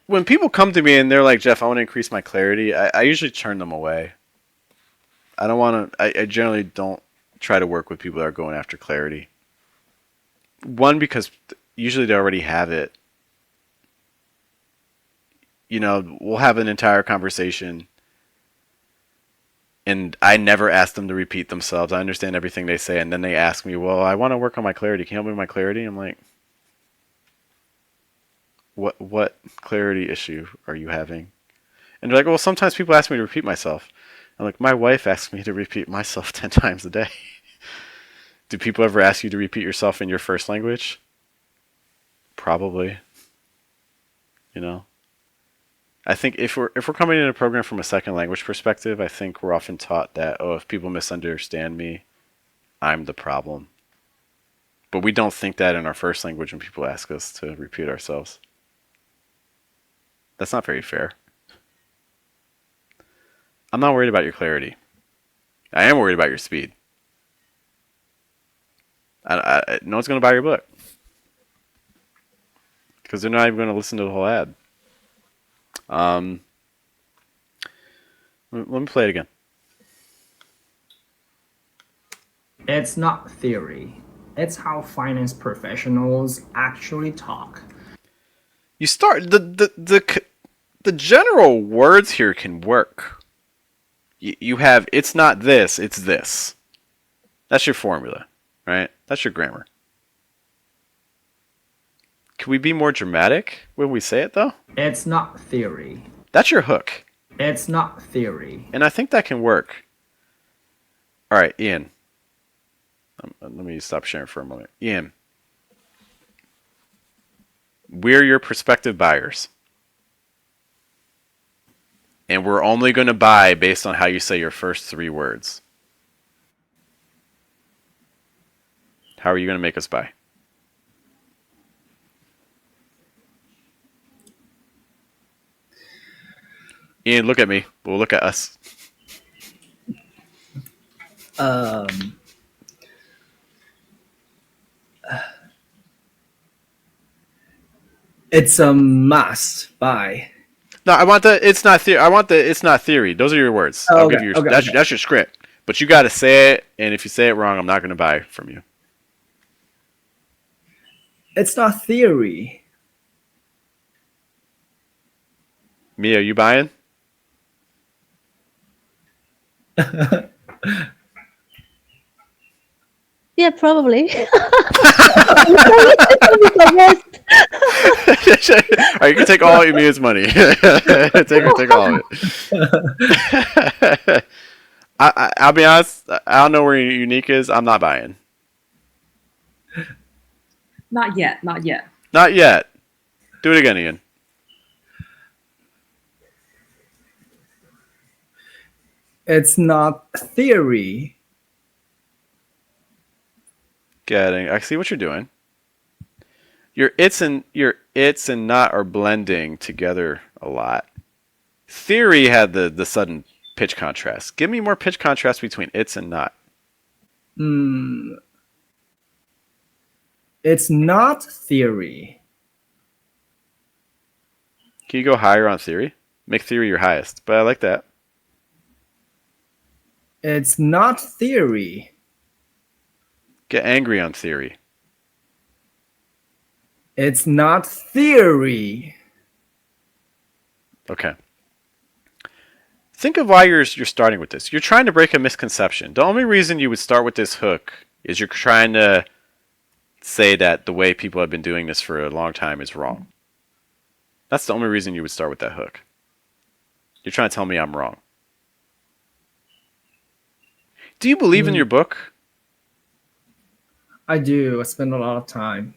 when people come to me and they're like, Jeff, I want to increase my clarity, I usually turn them away. I don't want to. I generally don't try to work with people that are going after clarity. One, because usually they already have it. You know, we'll have an entire conversation, and I never ask them to repeat themselves. I understand everything they say, and then they ask me, "Well, I want to work on my clarity. Can you help me with my clarity?" I'm like, "What clarity issue are you having?" And they're like, "Well, sometimes people ask me to repeat myself." I'm like, "My wife asks me to repeat myself 10 times a day." Do people ever ask you to repeat yourself in your first language? Probably. You know. I think if we're coming in a program from a second language perspective, I think we're often taught that, oh, if people misunderstand me, I'm the problem. But we don't think that in our first language when people ask us to repeat ourselves. That's not very fair. I'm not worried about your clarity. I am worried about your speed. No one's going to buy your book because they're not even going to listen to the whole ad. Let me play it again. It's not theory. It's how finance professionals actually talk. You start the general words here can work. You have it's not this, it's this. That's your formula, right? That's your grammar. Can we be more dramatic when we say it though? It's not theory. That's your hook. It's not theory. And I think that can work. All right, Ian. Let me stop sharing for a moment. Ian, we're your prospective buyers. And we're only going to buy based on how you say your first 3 words. How are you going to make us buy? Ian, look at me. We'll look at us. It's a must buy. No, I want the it's not theory. I want the it's not theory. Those are your words. Oh, I'll okay, give you your okay, okay. that's your script. But you got to say it, and if you say it wrong, I'm not going to buy from you. It's not theory. Mia, you buying? Yeah, probably. All right, you can take all of Mia's money. take all of it. I'll be honest. I don't know where unique is. I'm not buying. Not yet. Not yet. Not yet. Do it again, Ian. It's not theory. Getting. I see what you're doing. Your it's and not are blending together a lot. Theory had the sudden pitch contrast. Give me more pitch contrast between it's and not. It's not theory. Can you go higher on theory? Make theory your highest. But I like that. It's not theory. Get angry on theory. It's not theory. Okay. Think of why you're starting with this. You're trying to break a misconception. The only reason you would start with this hook is you're trying to say that the way people have been doing this for a long time is wrong. That's the only reason you would start with that hook. You're trying to tell me I'm wrong. Do you believe in your book? I do. I spend a lot of time.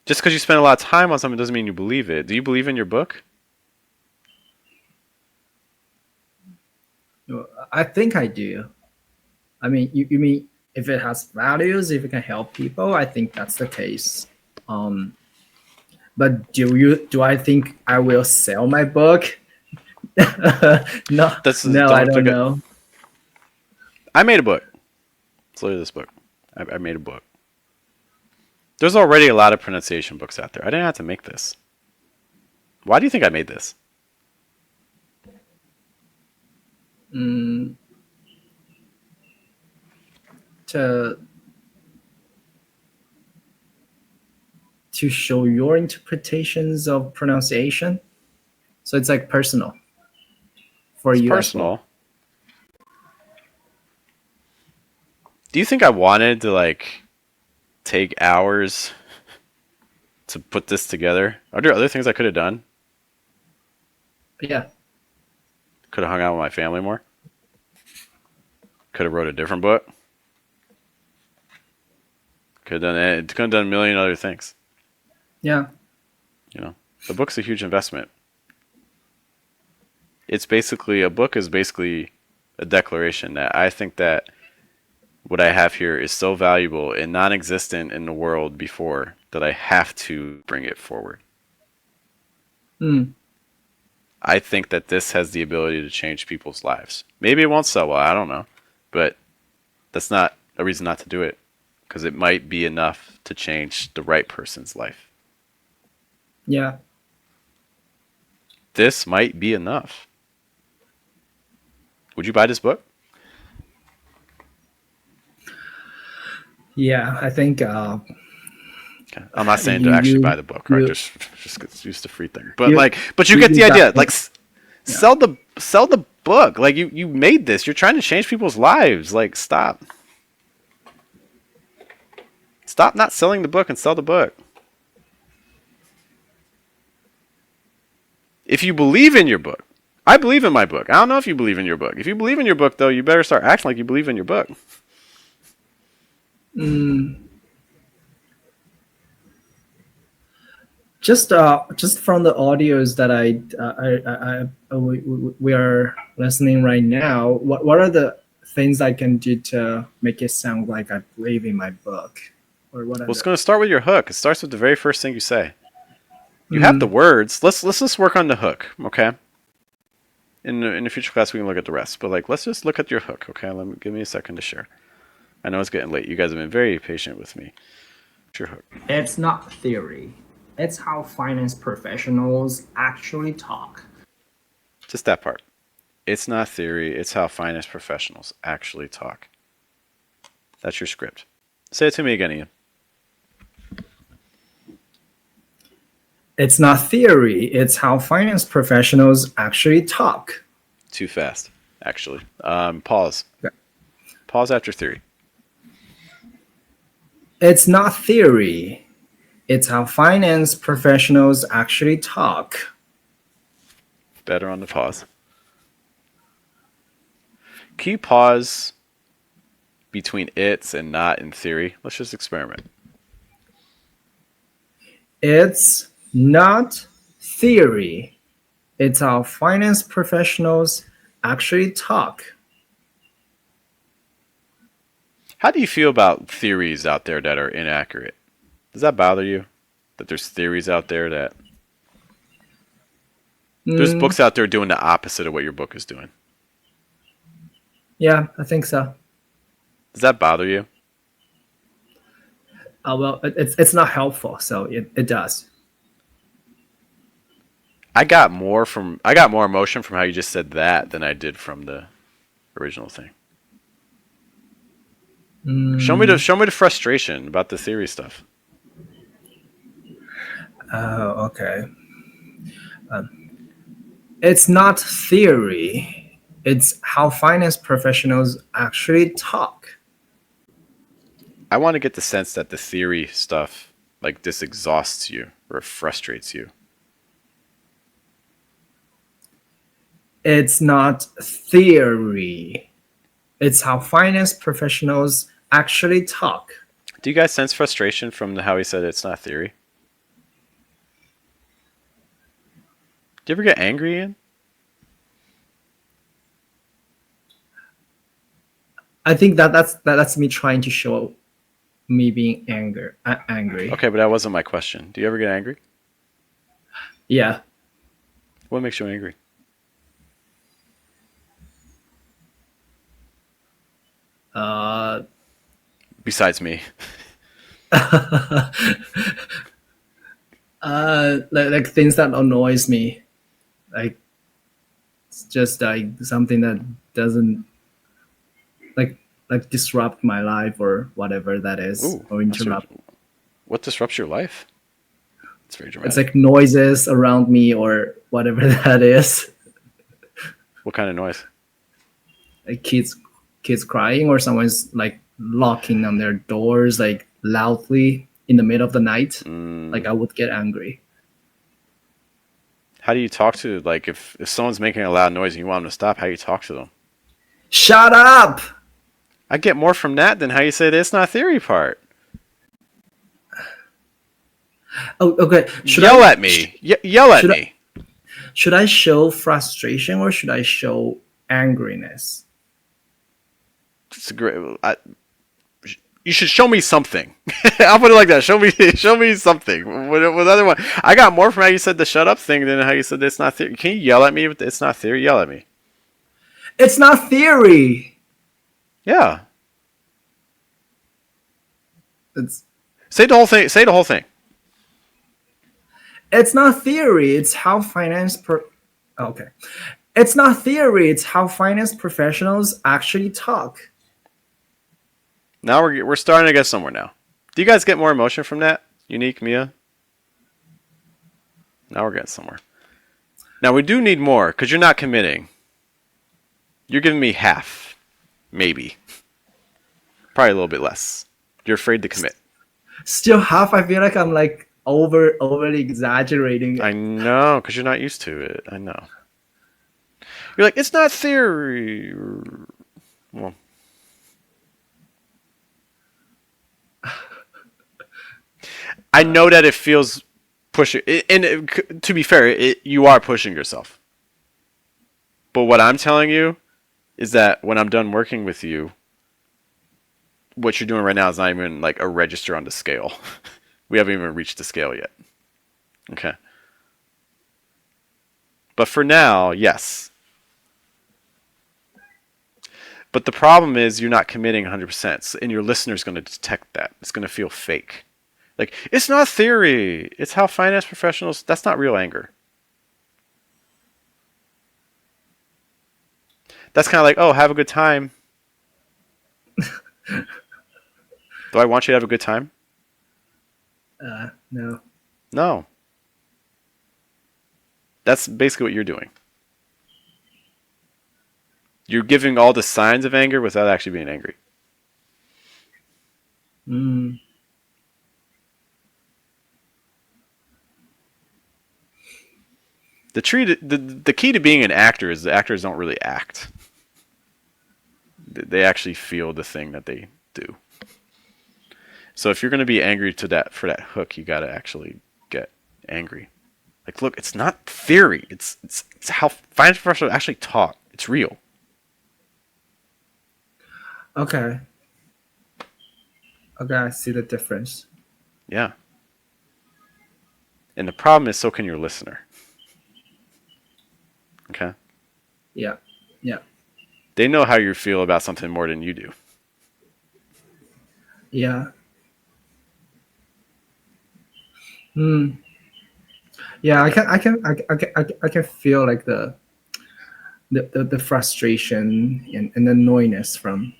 Just because you spend a lot of time on something doesn't mean you believe it. Do you believe in your book? I think I do. I mean, you mean if it has values, if it can help people, I think that's the case. But do I think I will sell my book? No, I don't know. I made a book. Let's look at this book. I made a book. There's already a lot of pronunciation books out there. I didn't have to make this. Why do you think I made this? Mm, to show your interpretations of pronunciation. So it's like personal for It's you as well. personal. Do you think I wanted to like take hours to put this together? Are there other things I could have done? Yeah. Could have hung out with my family more. Could have wrote a different book. Could have done it. Could have done a million other things. Yeah. You know, the book's a huge investment. It's basically a book is basically a declaration that I think that what I have here is so valuable and non-existent in the world before that I have to bring it forward. Mm. I think that this has the ability to change people's lives. Maybe it won't sell well, I don't know. But that's not a reason not to do it. Because it might be enough to change the right person's life. Yeah. This might be enough. Would you buy this book? Yeah. I think Okay. I'm not saying to actually buy the book, right? you- Just get used to free thing. But but you get the you got idea. it. Like sell the book. Like you made this. You're trying to change people's lives. Like stop. Stop not selling the book and sell the book. If you believe in your book, I believe in my book. I don't know if you believe in your book. If you believe in your book, though, you better start acting like you believe in your book. Just from the audios that we are listening right now, what are the things I can do to make it sound like I believe in my book, or what? Well, it's going to start with your hook. It starts with the very first thing you say. You have the words. Let's just work on the hook, okay? In the future class, we can look at the rest. But like, let's just look at your hook, okay? Give me a second to share. I know it's getting late. You guys have been very patient with me. What's your hook? It's not theory. It's how finance professionals actually talk. Just that part. It's not theory. It's how finance professionals actually talk. That's your script. Say it to me again, Ian. It's not theory. It's how finance professionals actually talk. Too fast, actually. Pause. Okay. Pause after theory. It's not theory. It's how finance professionals actually talk. Better on the pause. Can you pause between it's and not in theory? Let's just experiment. It's not theory. It's how finance professionals actually talk. How do you feel about theories out there that are inaccurate? Does that bother you? That there's theories out there that... There's books out there doing the opposite of what your book is doing. Yeah, I think so. Does that bother you? Well, it's not helpful, so it does. I got more emotion from how you just said that than I did from the original thing. Show me the frustration about the theory stuff. Oh, okay. It's not theory. It's how finance professionals actually talk. I want to get the sense that the theory stuff, like this, exhausts you or frustrates you. It's not theory. It's how finance professionals actually talk. Do you guys sense frustration from how he said it's not theory? Do you ever get angry, Ian? I think that's me trying to show me being angry. Okay, but that wasn't my question. Do you ever get angry? Yeah. What makes you angry? Uh, Besides me. Like things that annoys me, like it's just like something that doesn't like disrupt my life or whatever that is, Ooh, or interrupt. what disrupts your life? It's very It's dramatic. like noises around me or whatever that is. What kind of noise? Like kids crying, or someone's like locking on their doors like loudly in the middle of the night. Like I would get angry. How do you talk to, like, if someone's making a loud noise and you want them to stop, how do you talk to them? Shut up! I get more from that than how you say the it's not theory part. Oh, okay. Yell at me. Yell at should me. Should I show frustration or should I show angriness? It's a great. You should show me something. I'll put it like that. Show me something. What other one? I got more from how you said the shut up thing than how you said it's not theory. Can you yell at me with the it's not theory? Yell at me. It's not theory. Yeah. It's Say the whole thing. Say the whole thing. It's not theory. It's how okay. It's not theory. It's how finance professionals actually talk. Now we're starting to get somewhere now. Do you guys get more emotion from that? Unique, Mia? Now we're getting somewhere. Now we do need more because you're not committing. You're giving me half. Maybe. Probably a little bit less. You're afraid to commit. Still half. I feel like I'm like overly exaggerating. I know, because you're not used to it. I know. You're like, it's not theory. Well, I know that it feels pushing. And to be fair, you are pushing yourself. But what I'm telling you is that when I'm done working with you, what you're doing right now is not even like a register on the scale. We haven't even reached the scale yet. Okay. But for now, yes. But the problem is you're not committing 100%, and your listener's going to detect that. It's going to feel fake. Like, it's not theory. It's how finance professionals... That's not real anger. That's kind of like, oh, have a good time. Do I want you to have a good time? No. No. That's basically what you're doing. You're giving all the signs of anger without actually being angry. Mm. The key to being an actor is the actors don't really act. They actually feel the thing that they do. So if you're going to be angry for that hook, you got to actually get angry. Like, look, it's not theory. It's how finance professionals actually talk. It's real. Okay. Okay, I see the difference. Yeah. And the problem is, so can your listener. Okay? Yeah. Yeah. They know how you feel about something more than you do. Yeah. Hmm. Yeah, I can feel like the frustration and the annoyingness from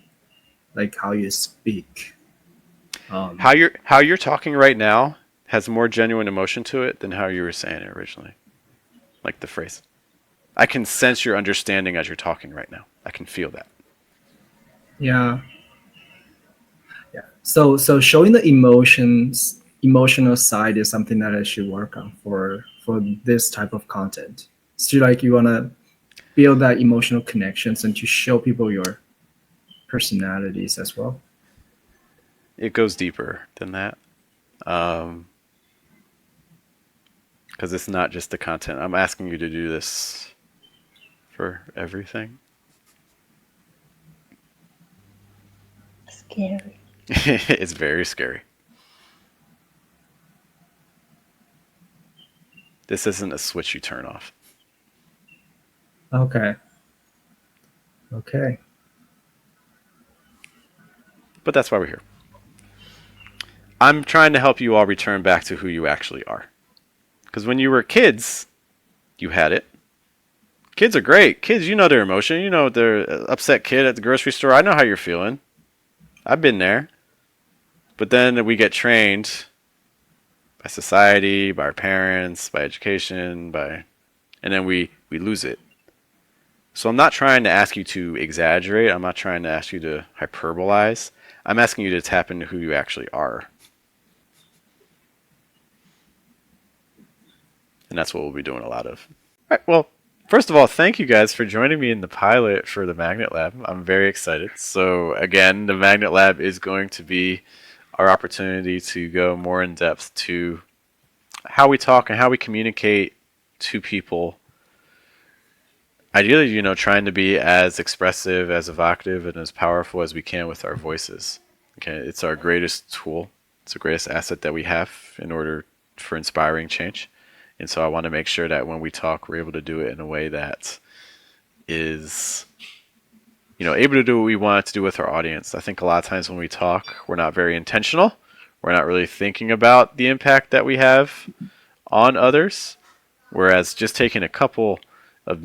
like how you speak. How you're talking right now has more genuine emotion to it than how you were saying it originally. Like the phrase. I can sense your understanding as you're talking right now. I can feel that. Yeah. Yeah. So showing the emotional side is something that I should work on for this type of content. So like you wanna build that emotional connections and to show people your personalities as well. It goes deeper than that. Because it's not just the content. I'm asking you to do this for everything. Scary. It's very scary. This isn't a switch you turn off. Okay. Okay. But that's why we're here. I'm trying to help you all return back to who you actually are. Because when you were kids, you had it. Kids are great. Kids, you know their emotion. You know they're upset kid at the grocery store. I know how you're feeling. I've been there. But then we get trained by society, by our parents, by education, and then we lose it. So I'm not trying to ask you to exaggerate. I'm not trying to ask you to hyperbolize. I'm asking you to tap into who you actually are. And that's what we'll be doing a lot of. All right, well, first of all, thank you guys for joining me in the pilot for the Magnet Lab. I'm very excited. So again, the Magnet Lab is going to be our opportunity to go more in depth to how we talk and how we communicate to people. Ideally, you know, trying to be as expressive, as evocative, and as powerful as we can with our voices. Okay, it's our greatest tool. It's the greatest asset that we have in order for inspiring change. And so I want to make sure that when we talk, we're able to do it in a way that is, you know, able to do what we want to do with our audience. I think a lot of times when we talk, we're not very intentional. We're not really thinking about the impact that we have on others. Whereas just taking a couple of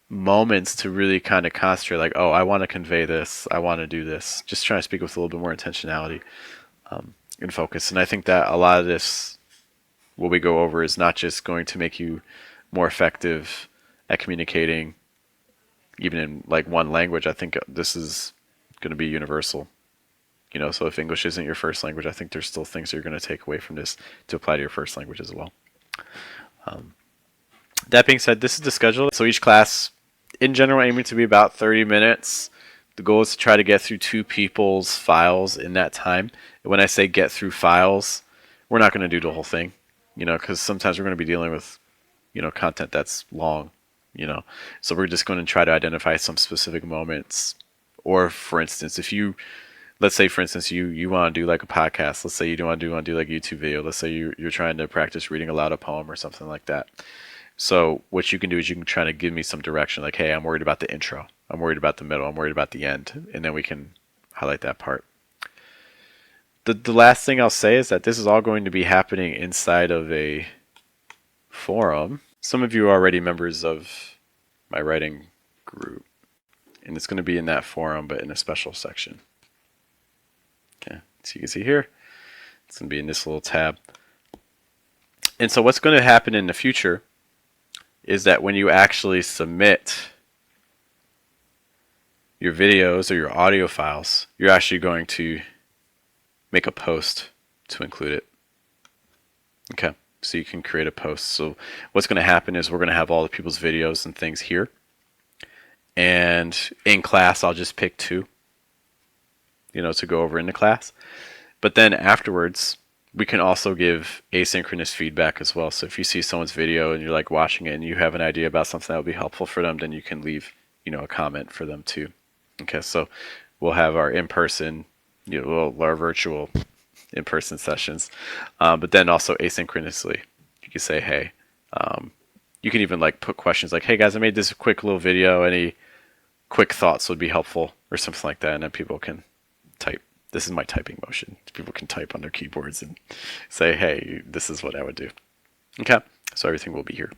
moments to really kind of concentrate, like, oh, I want to convey this, I want to do this, just trying to speak with a little bit more intentionality and focus. And I think that a lot of this, what we go over, is not just going to make you more effective at communicating even in like one language. I think this is going to be universal. You know, so if English isn't your first language, I think there's still things you're going to take away from this to apply to your first language as well. That being said, this is the schedule. So each class, in general, aiming to be about 30 minutes. The goal is to try to get through 2 people's files in that time. And when I say get through files, we're not going to do the whole thing, you know, because sometimes we're going to be dealing with, you know, content that's long, you know. So we're just going to try to identify some specific moments. Or, for instance, if you, let's say, for instance, you want to do like a podcast. Let's say you want to do like a YouTube video. Let's say you're trying to practice reading aloud a poem or something like that. So what you can do is you can try to give me some direction, like, hey, I'm worried about the intro. I'm worried about the middle. I'm worried about the end. And then we can highlight that part. The last thing I'll say is that this is all going to be happening inside of a forum. Some of you are already members of my writing group. And it's going to be in that forum, but in a special section. Okay, so you can see here, it's going to be in this little tab. And so what's going to happen in the future is that when you actually submit your videos or your audio files, you're actually going to make a post to include it. Okay, so you can create a post. So what's going to happen is we're going to have all the people's videos and things here. And in class, I'll just pick 2, you know, to go over in the class. But then afterwards, we can also give asynchronous feedback as well. So if you see someone's video and you're like watching it and you have an idea about something that would be helpful for them, then you can leave, you know, a comment for them too. Okay, so we'll have our in-person, you know, our virtual in-person sessions, but then also asynchronously. You can say, hey, you can even like put questions like, hey guys, I made this quick little video. Any quick thoughts would be helpful or something like that, and then people can type. This is my typing motion. People can type on their keyboards and say, hey, this is what I would do. Okay, so everything will be here.